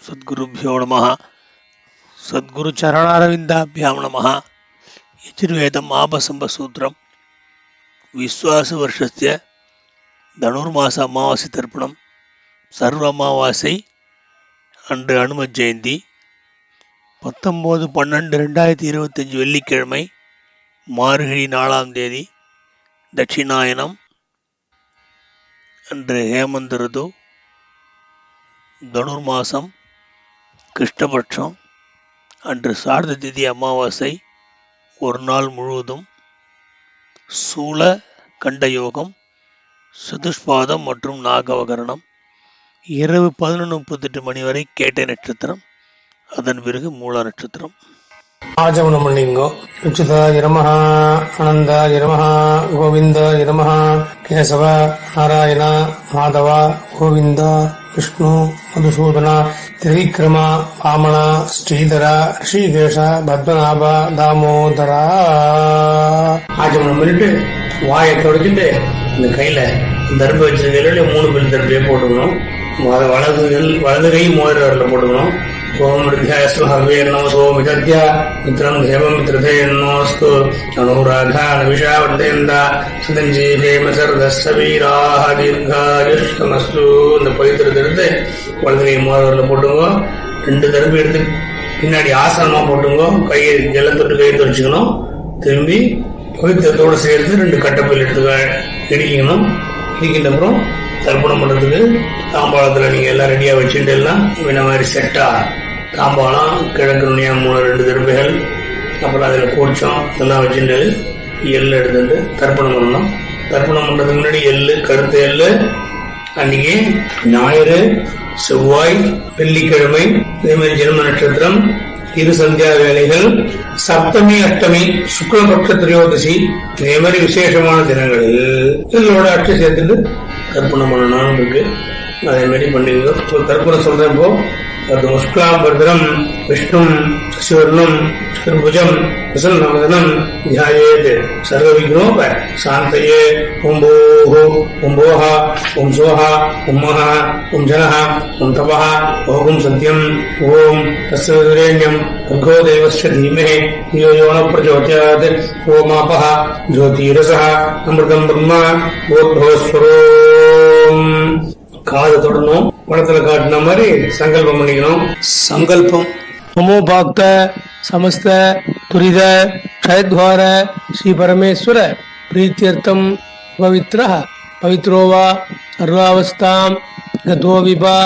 सद्गुरुभ्यो नमः. सद्गुरुचरणारविन्दाभ्यां नमः. यजुर्वेदम् आपसम्बसूत्रं विश्वासवर्षस्य धनुर्मास अमावासै तर्पणं सर्व अमावासै அன்று அனுமத் ஜெயந்தி 19/12/2025 வெள்ளிக்கிழமை மார்கழி 4ஆம் தேதி தட்சிணாயனம் அன்று ஹேமந்த ருது தனுர்மாசம் கிருஷ்ணபட்சம் அன்று சார்த திதி அமாவாசை ஒரு நாள் முழுவதும் சூல கண்டயோகம் சதுஷ்பாதம் மற்றும் நாகவகரணம் இரவு 11:38 மணி வரை கேட்டை நட்சத்திரம் அதன் பிறகு மூல நட்சத்திரம். ஆஜமனம் பண்ணிங்கோ. உச்சிதாய நமஹ, ஆனந்தாய நமஹ, கோவிந்தாய நமஹ, கேசவ நாராயண மாதவ கோவிந்த விஷ்ணு மதுசூதன திரிவிக்ரம வாமன ஸ்ரீதர ரிஷிகேஷ பத்மநாப தாமோதரா. ஆஜமனம் பண்ணிட்டு வாயை தொடச்சிட்டு இந்த கையில தர்ப வச்சிருக்கையில 3 பில் தர்பையை போட்டுக்கணும். வலது கை மோதிர வரல போட்டுக்கணும். ஓம் ரித்யாஸ்மஹர்வேர்ணோ மிதத்யா மித்ரம் தேவம் மித்ரதேன்னோஸ்து அனுராதா நவிஷா வர்தயந்தா சதஞ்சீவேமசர்தஸ்வீராஹ தீர்காயுஷ்டமஸ்து. இந்த பவித்திரத்தை எடுத்து வலது கை மோதிர வரல போட்டுங்க. 2 தர்பை எடுத்து பின்னாடி ஆசனமா போட்டுங்க. கையை ஜலத்தொட்டு கையை துடைச்சிக்கணும். திரும்பி பவித்திரத்தோடு சேர்த்து 2 கட்டப்பையில் எடுத்து இடிக்கணும். இடிக்கின்ற அப்புறம் தர்ப்பணம் பண்றதுக்கு தாம்பாளத்துல நீங்க எல்லாம் ரெடியா வச்சுட்டு எல்லாம் இந்த மாதிரி செட்டா தாம்பாளம் கிழக்கு நுனியா 2 தர்பைகள் அப்புறம் அதுல கூச்சம் எல்லாம் வச்சுட்டு எள்ளு எடுத்துட்டு தர்ப்பணம் பண்ணணும். தர்ப்பணம் பண்றதுக்கு முன்னாடி எள்ளு கருத்த எள்ளு அன்னைக்கு ஞாயிறு செவ்வாய் வெள்ளிக்கிழமை இதே மாதிரி ஜென்ம நட்சத்திரம் இரு சந்தியா வேலைகள் சப்தமி அஷ்டமி சுக்லபட்ச திரையோதசி இதே மாதிரி விசேஷமான தினங்களில் இதோட அட்சை சேர்த்துட்டு தர்ப்பணம் பண்ணணும் இருக்கு. அதே மாதிரி பண்ணிங்க. தர்ப்பணம் சொல்றேன். இப்போ முஷ்கலாம் பத்ரம் விஷ்ணும் சிவர்ணம் சதுர்புஜம் பிரசன்னவதனம் தியாயேத் சர்வ விக்னோப சாந்தயே. ஓம் பூஹு ஓம் போஹ ஓம் சோஹ ஓம் மஹ ஓம் ஜனஹ ஓம் தபஹ ஓம் சத்யம் ஓம் தஸ்ஸுரேண்யம் भर्गो देवस्य धीमहि धियो यो न प्रचोदयात् ओमापः ज्योतिरसः अमृतं ब्रह्म बोधोस्वरोम्. காது தொடணும். படத்துல காட்டின மாதிரி சங்கல்பம் பண்ணிக்கணும். சங்கல்பம் மமோபாக்த சமஸ்த துரித க்ஷயத்வார ஸ்ரீ பரமேஸ்வர பிரீத்தியர்த்தம் பவித்ரः பவித்ரோ வா சர்வாவஸ்தாம் கதோ விபா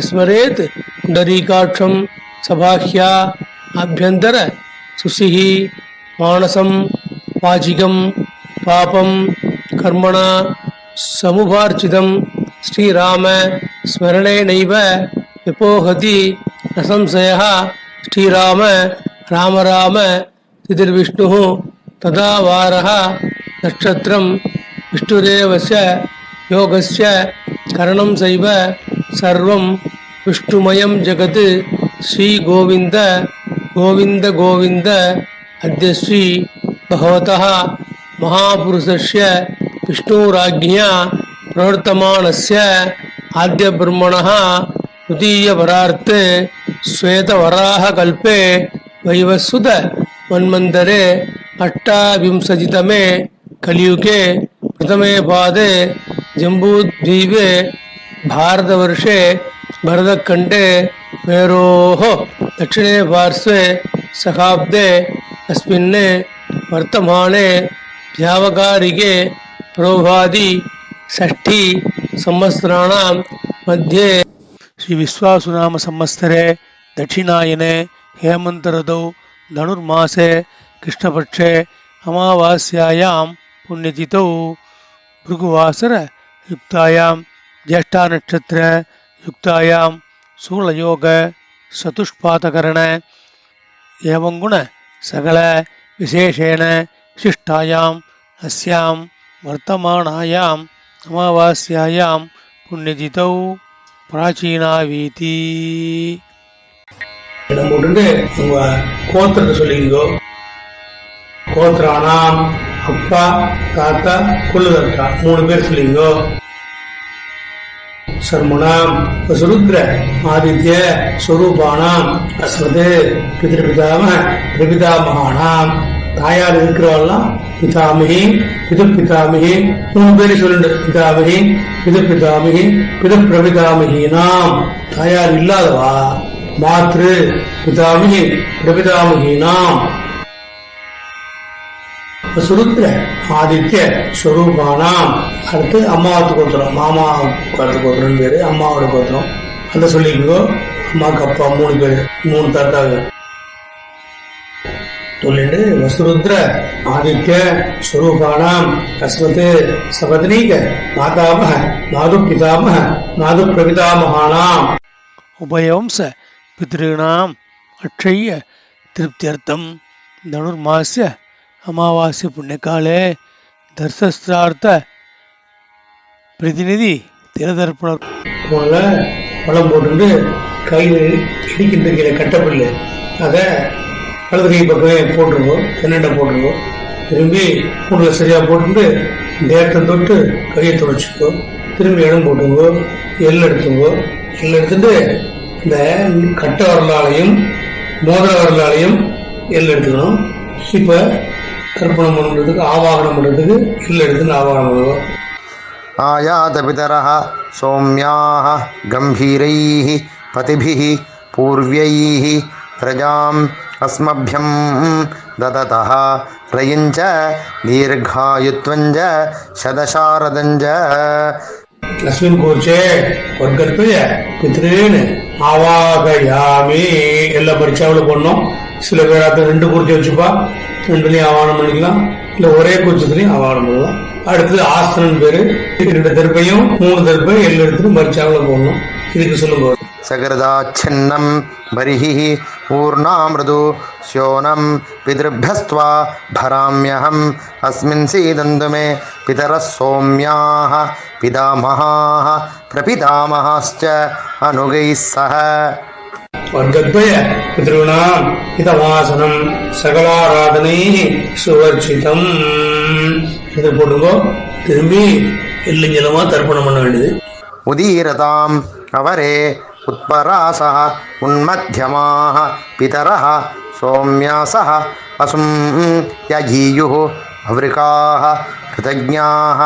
ஸ்மரேத் புண்டரீகாட்சம் சபாஹ்யா அபியந்தர சுசிஹி மானசம் வாச்சிகம் பாபம் கர்மணா சமுபார்ச்சிதம் ஸ்ரீராம ஸ்மரணேனைவ விபோஹதி நசம்சயः ஸ்ரீராம ராம ராம திதிர்விஷ்ணுः ததா வாரः நட்சத்திரம் விஷ்ணுரேவஸ்ய யோகஸ்ய கரணம் சைவ சர்வம் விஷ்ணுமயம் ஜகத் ஸ்ரீ கோவிந்த கோவிந்த கோவிந்த அத்ய ஸ்ரீ பகவதः மகாபுருஷஸ்ய விஷ்ணுராஜ்ஞா பிரவர்த்தமானஸ்ய ஆத்ய பிரம்மணः துதிய வரார்த்தே ஸ்வேத வராஹ கல்பே வைவஸ்வத மன்வந்தரே அஷ்டாவிம்சதிதமே கலியுகே பிரதமே பாதே ஜம்பூத்வீபே பாரதவர்ஷே भरतखंडे मेरोः दक्षिणे पार्श्वे सखाब्दे अस्मिन् वर्तमाने व्यावकारिके प्रोभादि षष्ठी संवत्सराणां मध्ये श्री विश्वासुनाम संवत्सरे दक्षिणायने हेमंत ऋतौ धनुर्मासे कृष्णपक्षे अमावास्यायां पुण्यतिथौ भृगुवासर युक्तायां ज्येष्ठा नक्षत्र युक्तायां सूलयोग चतुष्पादकरण एवं गुण सकल विशेषेण शिष्टायां अस्यां वर्तमानायां अमावास्यायां पुण्यतिथौ प्राचीनावीति. இடம் போட்டு உங்க கோத்திரத்தை சொல்லிங்கோ. கோத்திரானாம் அப்பா தாத்தா குள்ளுதற்கா 3 பேர் சொல்லிங்கோ. சர்மணாம் வசுருத்ர ஆதித்ய ஸ்வரூபானாம் அஸ்மது பிதிருபிதாம பிரபிதாமகானாம். தாயார் இருக்கிறவாள்லாம் பிதாமகி பிதுப்பிதாமகி 3 பேரு சொல்லுண்டு. பிதாமகி பிதுப்பிதாமகி பிதுப்பிரபிதாமகினாம். தாயார் இல்லாதவா மாத்ரு பிதாமகி பிரபிதாமகினாம். சுருத்ர ஆதித்ய ஸ்வரூபானாம். அடுத்து அம்மாவத்து கோத்திரம், மாமா கோத்திரம் பேரு, அம்மாவோட கோத்திரம். அந்த சொல்லிக்கோ. அம்மாவுக்கு அப்பா 3 பேரு, 3 தாத்தாங்க சொல்லிட்டு வசுருத்ர ஆதித்ய ஸ்வரூபானாம் அஸ்மத் சபத்னீக மாதாமஹ மாது பிதாமஹ மாது பிரபிதாமகானாம். உபயவம்ச பித்ருணாம் அக்ஷய்ய திருப்தியர்த்தம் தனுர்மாஸ்ய அமாவாஸ்ய புண்ணியகாலே தர்சஸ்திரார்த்த பிரதிநிதி திரதர்ப்பணர் போல பழம் போட்டு கையில் இடிக்கின்ற கீழே கட்டப்பில்லை அதை வலது கை பக்கமே போட்டுருவோம், தென்னண்டை போட்டுருவோம். திரும்பி கூண்டில் சரியாக போட்டு நேரத்தை தொட்டு கையை துடைச்சிக்கோ. திரும்பி இடம் போட்டுங்கோ, எள் எடுத்துங்கோ. எள் எடுத்துட்டு இந்த கட்ட வரலாலையும் மோதிர வரலாலையும் எள் எடுத்துக்கணும். இப்போ தர்ப்பணம் பண்ணுறதுக்கு ஆவாகனம் பண்ணுறதுக்கு எள் எடுத்துன்னு ஆவாகனம் பண்ணுவோம். ஆயாத பிதரஹ சௌம்யாஹ கம்பீரைஹ பதிபிஹ பூர்வ்யைஹ பிரஜாம் அஸ்மப்யம் தததஹ ரயஞ்ச தீர்காயுத்வஞ்ச சதசாரதஞ்ச. அஸ்மின் கோச்சே வர்க்கத்வய பித்ருன்னு ஆவாகயாமி. எல்லா பரீட்சாவில் போடணும். சில பேர் அதை 2 குறிச்சி வச்சுப்பா, 2லயும் ஆவாகனம் பண்ணிக்கலாம், இல்லை ஒரே குறிச்சத்துலையும் ஆவாகனம் பண்ணலாம். அடுத்தது ஆஸ்தனன் பேரு. 2 தர்ப்பையும் 3 தர்ப்பை எல்லாம் எடுத்துட்டு பரீட்சாவில் போடணும். இதுக்கு சொல்லுங்க. சகரதாச்சின்னம் பரிஹி ஊர்ணாமிருது ஸ்யோனம் பிதృभ्यस्त्वा भराम्यहम् अस्मिन् सीदन्तु मे पितरः सौम्याः पितामहाः प्रपितामहाश्च अनुगैः सह. வர்க்கத்வய பித்ருணாம் இதவாசனம் சகலாராதனை சுவர்ச்சிதம். இது போட்டுங்கோ. திரும்பி எல்லுஞ்சலமா தர்ப்பணம் பண்ண வேண்டியது. உதீரதாம் அவரே உத்பராசः உன்மத்தியமாः பிதரः சௌம்யாசः அசும் யஜீயுः அவ்ருகாः கிருதஜ்ஞாः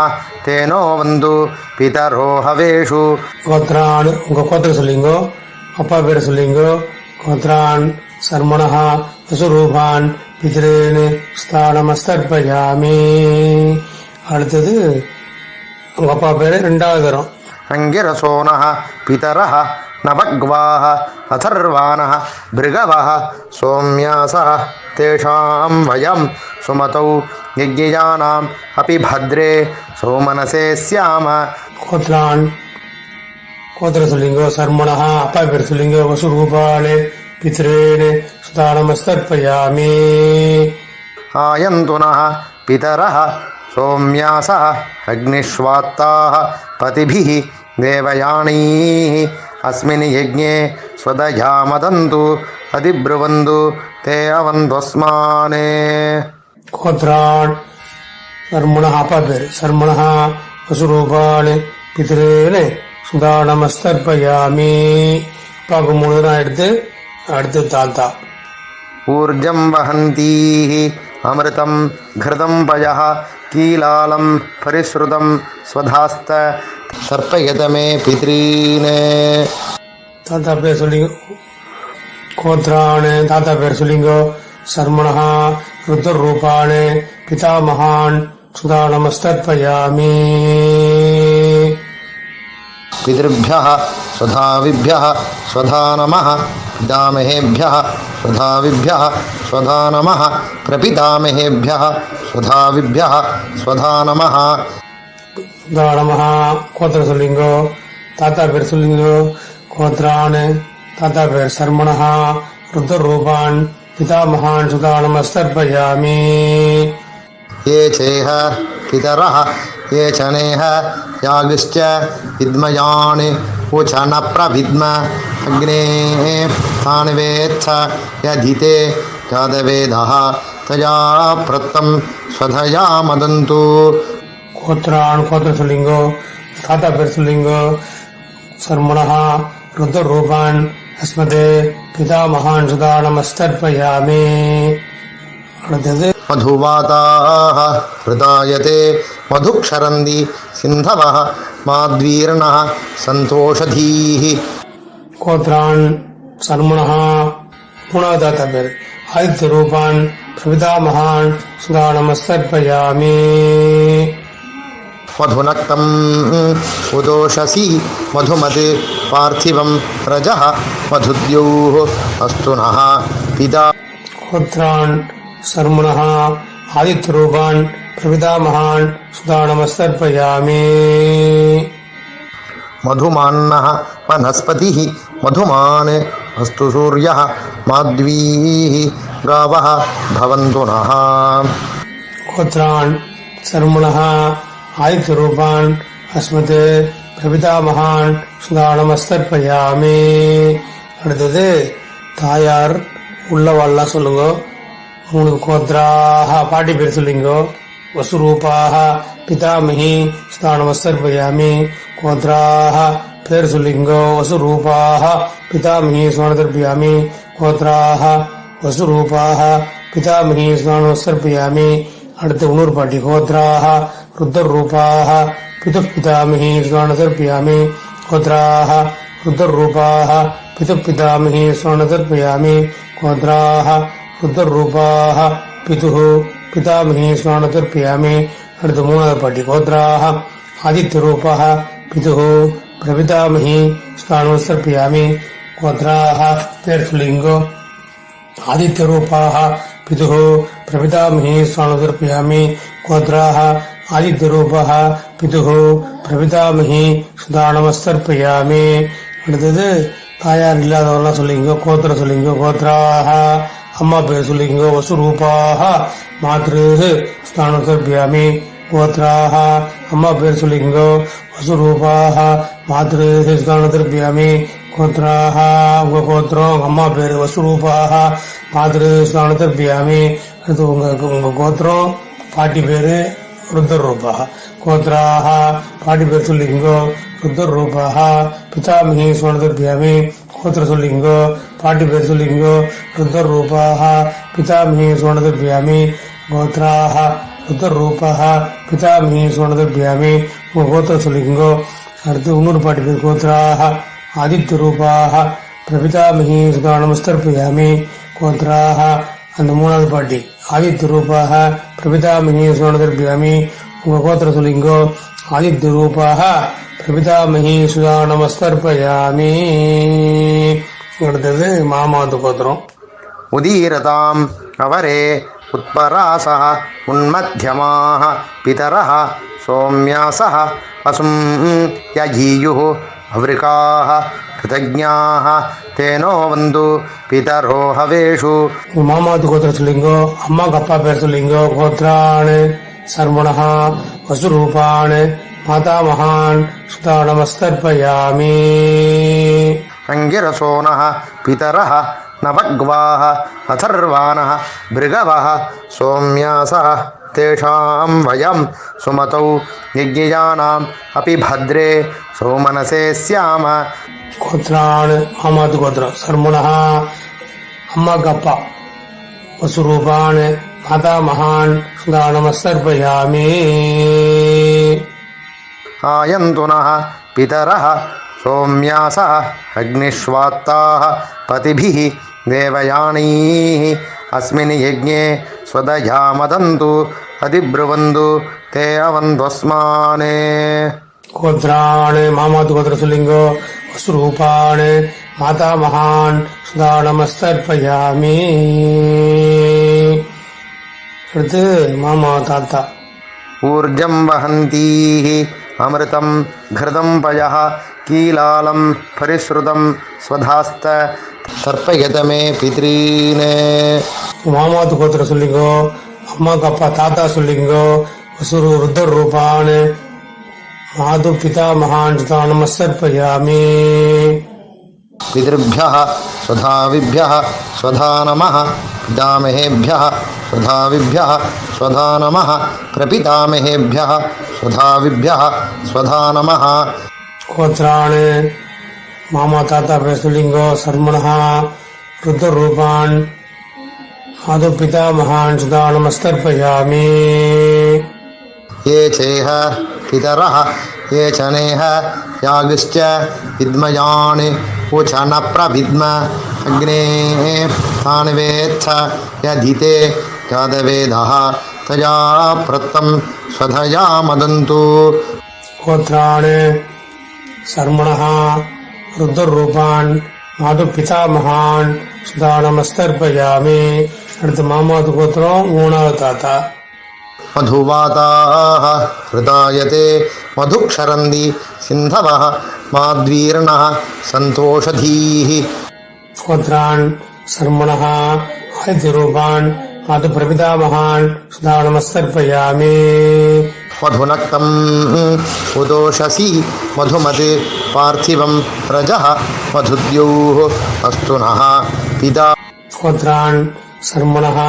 தேனோ வந்து பிதரோ ஹவேஷு. கோத்ரான், உங்க கோத்திரம் சொல்லிங்கோ, அப்பா பேரை சொல்லிங்கோ. கோத்ரான் சர்மணஹ வசுரூபான் பித்ருன் ஸ்தானமஸ்தர்ப்பயாமி. அடுத்தது உங்க அப்பா பேரு 2வது தரம். அங்கிரசோனः பிதரः நபக்வாः அதர்வாணः பிருகவः சௌம்யாசः தேஷாம் வயம் சுமதௌ யஜ்ஞயானாம் அபி பத்ரே சௌமனசே ஸ்யாம. கோத்ரான் கோத்திரம் சொல்லிங்கோ. சர்மணஹ அப்பா பேர் சொல்லிங்கோ. வசுரூபானே பித்ருன் ஸ்தானமஸ்தர்ப்பயாமி. ஆயந்துனः பிதரः சௌம்யாசः அக்னிஷ்வாத்தாः பதிபிः தேவயானீः அஸ்மின் யஜ்ஞே ஸ்வதயா மதந்து அதிப்ருவந்து தே அவந்த்வஸ்மானே. கோத்ரான் சர்மணஹ அப்பா பேர் சர்மணஹ வசுரூபானே பித்ருன் சுதானமஸ்தர்ப்பயாமி. அப்பாவுக்கு 3 தான் எடுத்து அடுத்து தாத்தா. ஊர்ஜம் வஹந்தீः அமிர்தம் घृतं पयः कीलालं परिश्रुतं स्वधास्त सर्पयत मे पितॄन्. தாத்தா பேர் சொல்லிங்க. கோத்ரான் தாத்தா பேர் சொல்லிங்கோ. சர்மணஹ ருத்ரரூபான் பிதாமகான் சுதானமஸ்தர்ப்பயாமி. पितृभ्यः स्वधाविभ्यः स्वधा नमः पितामहेभ्यः स्वधाविभ्यः स्वधा नमः प्रपितामहेभ्यः स्वधाविभ्यः स्वधा नमः. நமஹ கோத்திரம் சொல்லிங்கோ. தாத்தா பேர் சொல்லிங்கோ. கோத்ரான் தாத்தா பேர் சர்மணஹ ருத்ரரூபான் பிதாமகான் சுதானமஸ்தர்ப்பயாமி. ये चेह पितरः ये च नेह यागिश्च विद्मयानि उच न प्रविद्म अग्ने तानि वेत्थ यदिते जातवेदः तया प्रत्तं स्वधया मदन्तु. கோத்ரான் கோத்திரம் சொல்லிங்கோ. தாத்தா பேர் சொல்லிங்கோ. सर्मणः रुद्ररूपान् अस्मत् पितामहान् सुधा नमस्तर्पयामि. அடுத்தது मधुवाताः हृदायते मधुक्षरन्ति सिन्धवः माद्वीर्णः सन्तोषधीः. கோத்ரான் சர்மணः மூணாவது பேர் ஆதித்ய ரூபான் பிரபிதாமகான் சுதா நமஸ்தர்ப்பயாமி. मधुनक्तम् उदोषसि मधुमत् पार्थिवं रजः मधुद्योः अस्तु नः पिता. கோத்ரான் சர்மணः ஆதித்ய ரூபான் பிரபிதாமகான் சுதா நமஸ்தர்ப்பயாமி. मधुमान्नः वनस्पतिः मधुमान् अस्तु सूर्यः माध्वीः गावः भवन्तु नः. கோத்ரான் சர்மணः ஆதித்ய ரூபான் அஸ்மத் பிரபிதாமகான் சுதா நமஸ்தர்ப்பயாமி. அடுத்தது தாயார் உள்ளவாள்லாம் சொல்லுங்க. 3 கோத்ராக பாட்டி பேர் சொல்லிங்க. வசுரூபாக பிதாமகி சுதா நமஸ்தர்ப்பயாமி. கோத்ராக பேர் சொல்லிங்க. வசுரூபாக பிதாமகி சுதா நமஸ்தர்ப்பயாமி. கோத்ராக வசுரூபாக பிதாமகி சுதா நமஸ்தர்ப்பயாமி. அடுத்து இன்னொரு பாட்டி கோத்ராக ருத்ரரூபாக பிதாமகி சுதா நமஸ்தர்ப்பயாமி. கோத்ராக ருத்ரரூபாக பிதாமகி சுதா நமஸ்தர்ப்பயாமி. கோத்ராக ருத்ரரூபாக பிதாமகி சுதா நமஸ்தர்ப்பயாமி. அடுத்து மூணாவது பாட்டி கோத்ராக ஆதித்யரூபாக பிரபிதாமகி சுதா நமஸ்தர்ப்பயாமி. கோத்ராக பேர் சொல்லிங்கோ. ஆதித்யரூபாக பிரபிதாமகி சுதா நமஸ்தர்ப்பயாமி. கோத்ராக ஆதித்யரூபாக பிரபிதாமகி சுதா நமஸ்தர்ப்பயாமி. அடுத்தது தாயார் இல்லாதவரெல்லாம் சொல்லிங்க. கோத்திரம் சொல்லிங்க. கோத்ராக அம்மா பேர் சொல்லிங்க. வசுரூபாக மாத்ரு சுதா நமஸ்தர்ப்பயாமி. கோத்ராக அம்மா பேர் சொல்லிங்க. வசுரூபாக மாத்ரு சுதா நமஸ்தர்ப்பயாமி. கோத்ராக உங்க கோத்திரம் அம்மா பேர் வசுரூபாக மாத்ரு சுதா நமஸ்தர்ப்பயாமி. அடுத்து உங்க கோத்திரம் பாட்டி பேரு ருத்ரரூபாக. கோத்ராக பாட்டி பேர் சொல்லிங்கோ. ருத்ரரூபாக பிதாமகி சுதா நமஸ்தர்ப்பயாமி. கோத்திரம் சொல்லிங்கோ. பாட்டி பேர் சொல்லிங்கோ. ருத்ரரூபாக பிதாமகி சுதா நமஸ்தர்ப்பயாமி. கோத்ராக ருத்ரரூபாக பிதாமகி சுதா நமஸ்தர்ப்பயாமி. உங்க கோத்திரம் சொல்லிங்கோ. அடுத்து இன்னொரு பாட்டி பேர் கோத்ராக ஆதித்யரூபாக பிரபிதாமகி சுதா நமஸ்தர்ப்பயாமி. கோத்ராக அந்த மூணாவது பாட்டி ஆதித்யரூபாக பிரபிதாமகி சுதா நமஸ்தர்ப்பயாமி. உங்க கோத்திரம் சொல்லிங்கோ. ஆதித்யரூபாக பிரபிதாமகி சுதா நமஸ்தர்ப்பயாமி. அடுத்தது மாமாவது கோத்திரம். उदीरताम् अवरे उत्परासः उन्मध्यमाः पितरः सौम्यासः वसुं यजीयुः अवृकाः कृतज्ञाः तेनो वन्तु पितरो हवेषु. மாமாவது கோத்திரம் சொல்லிங்கோ. அம்மாக்கு அப்பா பேர் சொல்லிங்கோ. கோத்ரான் சர்மணः வசுரூபான் மாதாமகான் சுதா நமஸ்தர்ப்பயாமி. अंगिरसो नः पितरः नवग्वाः अथर्वाणः भृगवः सौम्यासः तेषां वयं सुमतौ यज्ञयानाम् अपि भद्रे सौमनसे स्याम. கோத்ரான் மாமாவது கோத்திரம் சர்மணः அம்மாக்கு அப்பா வசுரூபான் மாதாமகான் சுதா நமஸ்தர்ப்பயாமி. आयन्तु नः पितरः सौम्यासः अग्निष्वात्ताः पतिभिः देवयानीः अस्मिन् यज्ञे स्वदया मदन्तु अधिब्रुवन्तु ते अवन्त्वस्मान्. கோத்ரான் மாமாவது கோத்திரம் சொல்லிங்கோ. வசுரூபான் மாதாமகான் சுதா நமஸ்தர்ப்பயாமி. அடுத்து மாமா தாத்தா. ऊर्जं वहन्तीः अमृतं घृतं पयः कीलालं परिश्रुतं स्वधास्त तर्पयत मे पितॄन्. மாமாவது கோத்திரம் சொல்லிங்கோ. அம்மாக்கு அப்பா தாத்தா சொல்லிங்கோ. வசுரு ருத்ரரூபான் மாது பிதாமகான் சுதா நமஸ்தர்ப்பயாமி. पितृभ्यः स्वधाविभ्यः स्वधा नमः पितामहेभ्यः स्वधाविभ्यः स्वधा नमः प्रपितामहेभ्यः स्वधाविभ्यः स्वधा नमः. கோத்ரான் மாமா தாத்தா பேர் சொல்லிங்கோ. சர்மணா ருத்ரூபான் ஆது பிதாமகான் சுதா நமஸ்தர்ப்பயாமி. ये चेह पितरः ये च नेह यागिश्च विद्मयान् उच न प्रविद्म अग्ने तान् वेत्थ यधिते यादवेदः तया प्रत्तं स्वधया मदन्तु. गोत्रान् सर्मणः रुद्ररूपान् माधु पितामहान् சுதா நமஸ்தர்ப்பயாமி. அடுத்து மாமாவது கோத்திரம், மூணாவது தாத்தா. मधुवाताः हृदायते मधुक्षरन्ति सिन्धवः माद्वीर्णः सन्तोषधीः. गोत्रान् सर्मणः आदित्यरूपान् माधु प्रपितामहान् सुधा नमस्तर्पयामि. मधुनक्तम् उदोषसि मधुमते पार्थिवं रजः मधुद्योः अस्तु नः पिता. गोत्रान् सर्मणः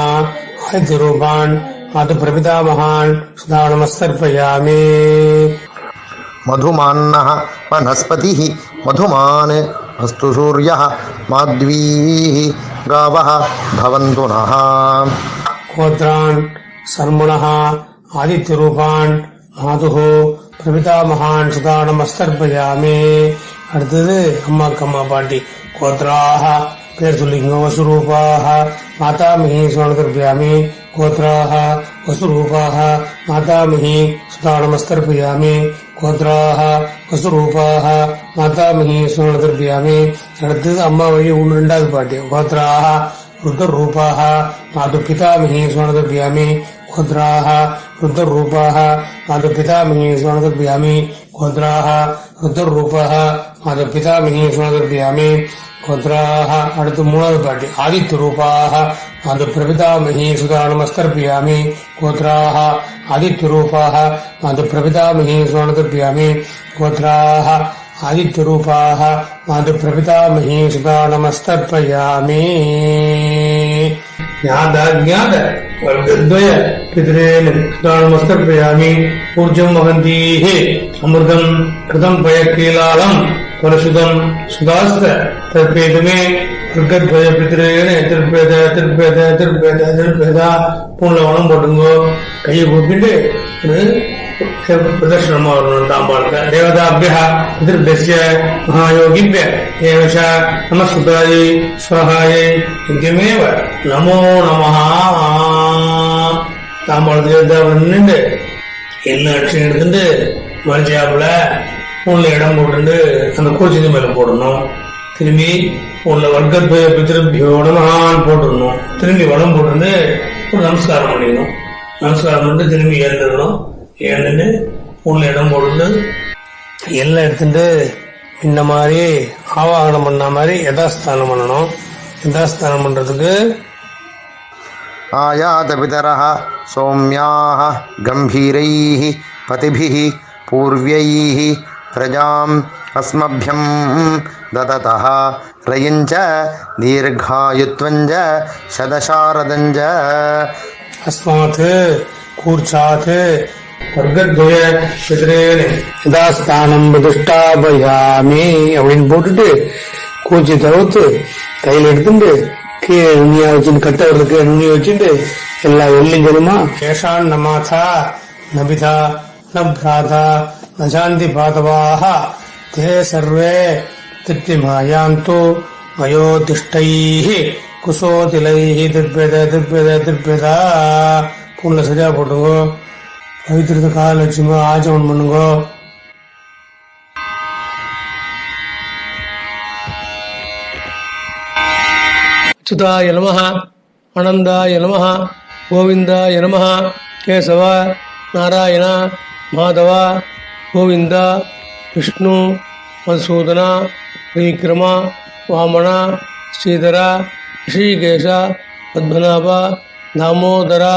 आदित्यरूपान् माधु प्रपितामहान् सुधा नमस्तर्पयामि. मधुमान्नः वनस्पतिः मधुमान् अस्तु सूर्यः माध्वीः गावः भवन्तु नः. गोत्रान् सर्मणः आदित्यरूपान् माधुः प्रपितामहान् सुधा नमस्तर्पयामि. அடுத்தது அம்மாக்கு அம்மா பாட்டி. கோத்ராः பேர் சொல்லிங்க. வசுரூபாः மாதாமஹி சுதானமஸ்தர்ப்பயாமி. गोत्राः वसुरूपाः मातामही सुधा नमस्तर्पयामि. गोत्राः वसुरूपाः मातामही सुधा नमस्तर्पयामि. அடுத்தது அம்மா வழி ரெண்டாவது பாட்டி. गोत्राः रुद्ररूपाः मातु पितामही सुधा नमस्तर्पयामि. गोत्राः रुद्ररूपाः मातु पितामही सुधा नमस्तर्पयामि. गोत्राः रुद्ररूपाः मातु पितामही सुधा नमस्तर्पयामि. गोत्राः அடுத்து மூணாவது பாட்டி. ஆதித்யரூபாः मातु प्रपितामही सुधा नमस्तर्पयामि. गोत्राः आदित्यरूपाः मातु प्रपितामही सुधा नमस्तर्पयामि. गोत्राः आदित्यरूपाः मातु प्रपितामही सुधा नमस्तर्पयामि. ज्ञात वर्गद्वय पितॄन् सुधा नमस्तर्पयामि. ऊर्जं वहन्तीः अमृतं कृतं पयकीलालम् परशुदं सुधास्त तर्पेतमे वर्गद्वय पितॄन् திருப்பேத திருப்பேத திருப்பேத திருப்பேதா. பூண்ல வனம் போட்டுங்கோ. கையை கூப்பிட்டு பிரதர்ஷனமா வரணும் தாம்பாளத்த. தேவதாபியா பிதர்பிய மகாயோகிபிய ஏவச நமஸ்துதாயை ஸ்வஹாயை இங்கமேவ நமோ நமஹ. தாம்பாளத்து தேவதாவை நின்று எல்லா அடிஷன் எடுத்துட்டு மரிச்சாப்புல பூண்ல இடம் போட்டு அந்த கோச்சிக்கு மேல போடணும். திரும்பி உள்ள வர்க்கத்வய பிதர்பியோ நமஹான்னு போட்டுடணும். திரும்பி வடம் போட்டு ஒரு நமஸ்காரம் பண்ணிடணும். நமஸ்காரம் பண்ணிட்டு திரும்பி எழுந்துடணும். எழுந்துட்டு உள்ள இடம் போட்டு எல்லாம் எடுத்துட்டு இந்த மாதிரி ஆவாகனம் பண்ண மாதிரி யதாஸ்தானம் பண்ணணும். யதாஸ்தானம் பண்றதுக்கு आयात पितरः सौम्याः गम्भीरैः पतिभिः पूर्व्यैः प्रजाम् अस्मभ्यं ददतः रयञ्च दीर्घायुत्वञ्च शतशारदञ्च. अस्मात् कूर्चात् वर्गद्वय पितॄन् யதாஸ்தானம் பிரதிஷ்டாபயாமி அப்படின்னு போட்டுட்டு கூச்சி தவிர்த்து கையில் எடுத்துட்டு கீழே நுண்ணியா வச்சுட்டு கட்ட வரதுக்கு நுண்ணிய வச்சுட்டு எல்லா வெள்ளையும் சொல்லுமா. கேஷான் நமாதா நபிதா நப்ராதா நசாந்தி பாதவாக தே சர்வே திருப்திமாயாந்து மயோதிஷ்டைः குசோதிலைः திருப்பேத திருப்பேத திருப்பேதா. பூன்ல சரியா போட்டுங்கோ. பவித்திரத்தை கால வச்சுங்கோ. ஆச்சமன் பண்ணுங்கோ. அச்சுதாய நமஹ ஆனந்தாய நமஹ கோவிந்தாய நமஹ கேசவ நாராயண மாதவ கோவிந்த விஷ்ணு மதுசூதன விக்ரம வாமன ஸ்ரீதர ரிஷிகேஷ பத்மநாப தாமோதரா.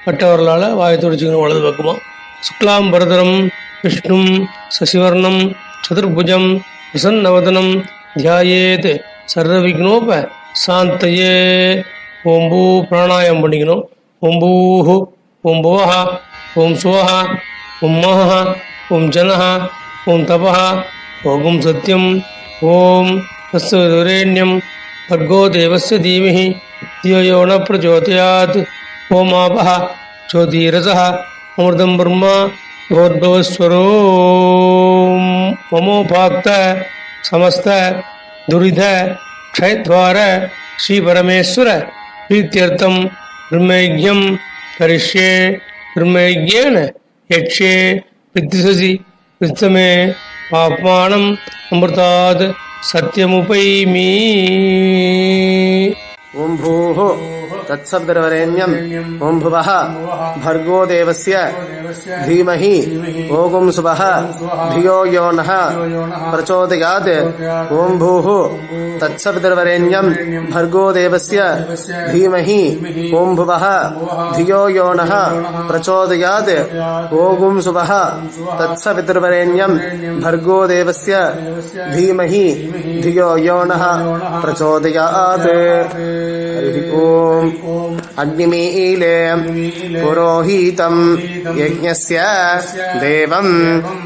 பட்டவர்களால் வாயை துடிச்சுக்கணும் வலது பக்கமாக. சுக்லாம் பரதரம் விஷ்ணும் சசிவர்ணம் சதுர்புஜம் பிரசன்னவதனம் தியாயேத் சர்வவிக்னோப சாந்தயே. ஓம்பூ பிராணாயம் பண்ணிக்கணும். ஓம்பூஹு ஓம் புவஹ ஓம் சுவஹ ஓம் மஹ ஓம் ஜனஹ ஓம் தபஹ ओम सत्यम ओम तत्सवितुर्वरेण्यं भर्गो देवस्य धीमहि धियो यो न प्रचोदयात् ओम आपः ज्योतिरसः अमृतं ब्रह्म भगवद्भवस्वरोम ममोपाक्त समस्त दुरिध क्षयद्वार श्री परमेश्वर प्रीत्यर्थम ब्रह्मयज्ञं करिष्ये ब्रह्मयज्ञेन यक्ष्ये विद्युषसि वित्तमे पाप्मानम् अमृतात् सत्यमुपैमि। ओम भूः तत्सवितुर्वरेण्यं ओम भुवः भर्गो देवस्य धीमहि ओम सुवः धियो यो नः प्रचोदयात् ओम भूः तत्सवितुर्वरेण्यं भर्गो देवस्य धीमहि ओम भुवः धियो यो नः प्रचोदयात् ओम सुवः तत्सवितुर्वरेण्यं भर्गो देवस्य धीमहि धियो यो नः प्रचोदयात्। ओम अग्निमीले पुरोहितं यज्ञस्य देवं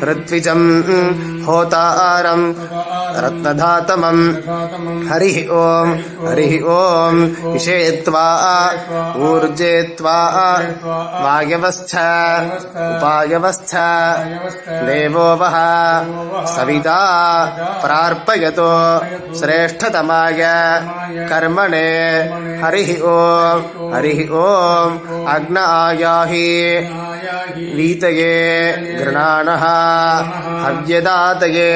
ऋत्विजं होतारं रत्नधातमं हरिः ओम इषेत्वा ऊर्जेत्वा वायवस्थ उपायवस्थ देवो वः सविता प्रार्पयतो श्रेष्ठतमाय कर्मणे हरिः ओम अग्न आयाहि वीतये गृणानः हव्यदातये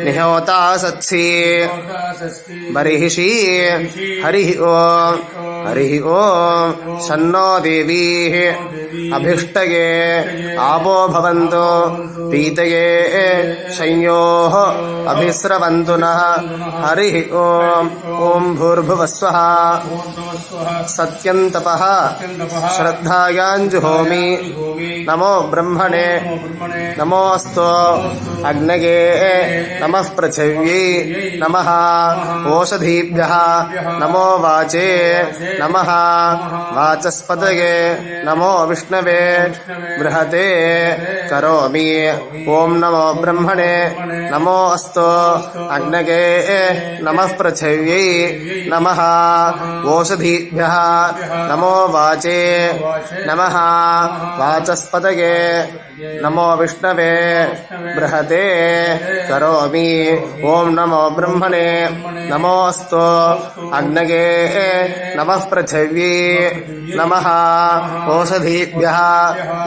निहोता सत्सि बर्हिषि हरिः ओम शन्नो देवीः अभिष्टये आपो भवन्तु पीतये शंयोः अभिस्रवन्तु नः हरिः ओम भूर्भुवस्वः सत्यन्तपः श्रद्धायाञ्जुहोमि नमो ब्रह्मणे नमोऽस्तु अग्नये नमः पृथिव्यै नमः ओषधीभ्यः नमो वाचे नमः वाचस्पतये नमो विष्णवे बृहते करोमि ओम नमो ब्रह्मणे नमोऽस्तु अग्नये नमः पृथिव्यै नमः ओषधीभ्यः नमो वाचे नमः वाचस्पतये नमो विष्णवे बृहते करोमि ओम नमो ब्रह्मणे नमोऽस्तु अग्नये नमः पृथिव्यै नमः ओषधीभ्यः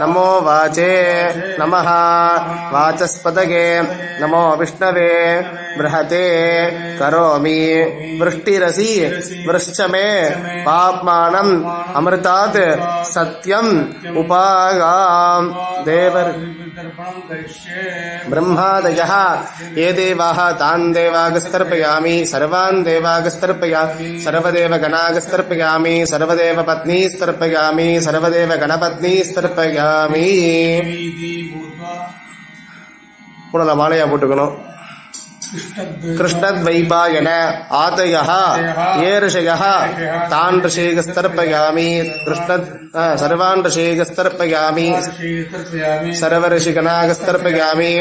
नमो वाचे नमः वाचस्पतये नमो विष्णवे बृहते करोमि वृष्टिरसि वृश्च मे पाप्मानम् अमृतात् सत्यम् उपागाम देवर ब्रह्मादयः ये देवाः तान् देवागस्तर्पयामि सर्वान् देवागस्तर्पयामि सर्वदेव गणागस्तर्पयामि सर्वदेव पत्नीस्तर्पयामि सर्वदेव गणपत्नीस्तर्पयामि। पुनः मालया पोट्टुकணும்। कृष्णद्वैपायन आतयः ये ऋषयः तान् ऋषिगस्तर्पयामि कृष्ण सर्वान् ऋषिगस्तर्पयामि सर्वऋषिगणागस्तर्पयामि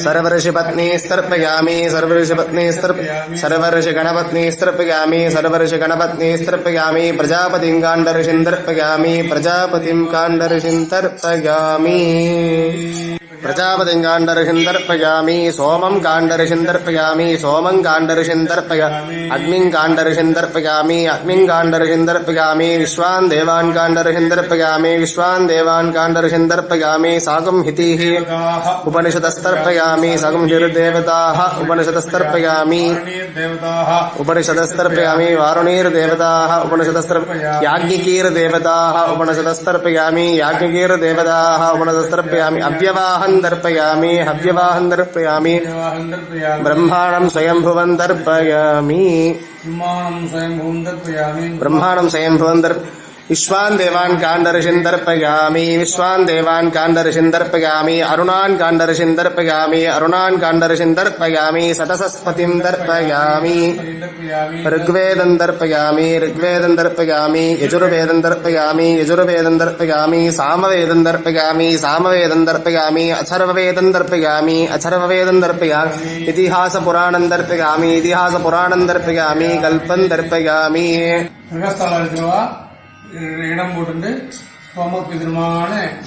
सर्वऋषिपत्नीस्तर्पयामि सर्वऋषिगणपत्नीस्तर्पयामि सर्वऋषिगणपत्नीस्तर्पयामि प्रजापतिं काण्डऋषिन्तर्पयामि प्रजापतिं काण्डऋषिन्तर्पयामि प्रजापतिं काण्डऋषिन्तर्पयामि सोमं काण्डऋषिन्तर्पयामि सोमं काण्डऋषिन्तर्पयामि अग्निं काण्डऋषिन्तर्पयामि अग्निं काण्डऋषिन्तर्पयामि विश्वान् देवान् काण्डऋषिन्तर्पयामि विश्वान् देवान् काण्डऋषिन्तर्पयामि साकं हितिः उपनिषदस्तर्पयामि साकं हिर्देवताः उपनिषदस्तर्पयामि उपनिषदस्तर्पयामि वारुणीर्देवताः उपनिषदस्तर्पयामि याज्ञिकीर्देवताः उपनिषदस्तर्पयामि याज्ञिकीर्देवताः उपनिषदस्तर्पयामि अव्यवाहं दर्पयामि हव्यवाहं दर्पयामि ब्रह्माणं स्वयंभुवं दर्पयामि ब्रह्माणं स्वयंभुवं विश्वान् देवान् काण्डऋषिन् दर्पयामि विश्वान् देवान् काण्डऋषिन् दर्पयामि अरुणान् काण्डऋषिन् दर्पयामि अरुणान् काण्डऋषिन् दर्पयामि सतसस्पतिं दर्पयामि ऋग्वेदं दर्पयामि ऋग्वेदं दर्पयामि यजुर्वेदं दर्पयामि यजुर्वेदं दर्पयामि सामवेदं दर्पयामि सामवेदं दर्पयामि अथर्ववेदं दर्पयामि अथर्ववेदं दर्पयामि इतिहासपुराणं दर्पयामि इतिहासपुराणं दर्पयामि कल्पं दर्पयामि இடம் போட்டு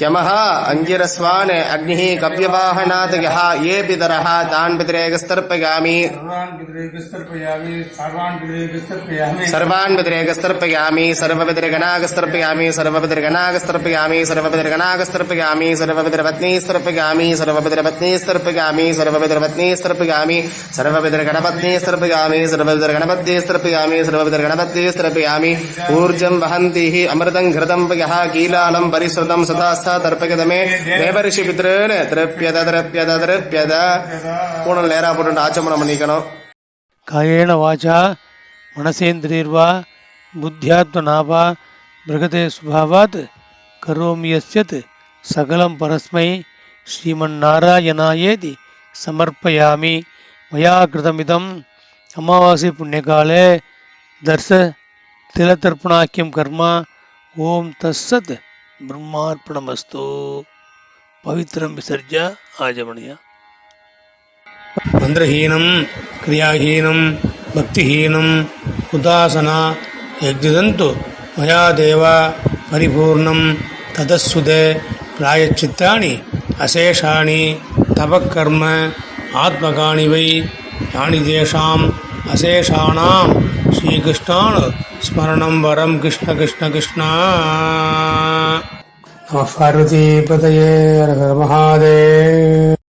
यमः अंगिरस्वान् अग्निः कव्यवाहनात् यः ये पितरः तान् पितरेकस्तर्पयामि सर्वान् पितरेकस्तर्पयामि सर्वपितृगणागस्तर्पयामि सर्वपितृगणागस्तर्पयामि सर्वपितृगणागस्तर्पयामि सर्वपितृपत्नीस्तर्पयामि सर्वपितृपत्नीस्तर्पयामि सर्वपितृपत्नीस्तर्पयामि सर्वपितृगणपत्नीस्तर्पयामि सर्वपितृगणपत्नीस्तर्पयामि सर्वपितृगणपत्नीस्तर्पयामि ऊर्जं वहन्तिः अमृतं घृतं यः कील परिश्रुतं सदास्था तर्पयत मे देवर्षि पितॄन् तृप्यत तृप्यत तृप्यत पूर्ण लेरा போட்டு ஆச்சமனம் பண்ணிக்கணும். காயேன வாச்சா மனசேந்திரியர்வா புத்தியாத்மனாவா பிரகதே சுபாவாத் கரோமி யஸ்யத் சகலம் பரஸ்மை ஸ்ரீமன்னாராயணாயேதி சமர்ப்பயாமி. மயா கிருதமிதம் அமாவாசை புண்ணியகாலே தர்ச திலதர்ப்பணாக்கியம் கர்மா. ஓம் தஸ்ஸத் ब्रह्मार्पणमस्तु. पवित्रं विसर्ज आजमनीय. मंत्रहीनं क्रियाहीनं भक्तिहीनं उदासना यज्ञदन्तु मया देव परिपूर्णं तदस्सुदे प्रायश्चित्तानि अशेषाणि तपकर्म आत्मकानि वै यानि तेषाम् अशेषाणां श्रीकृष्णान् स्मरणं वरं कृष्ण कृष्ण कृष्ण. नमः पार्वतीपतये हर हर महादेव.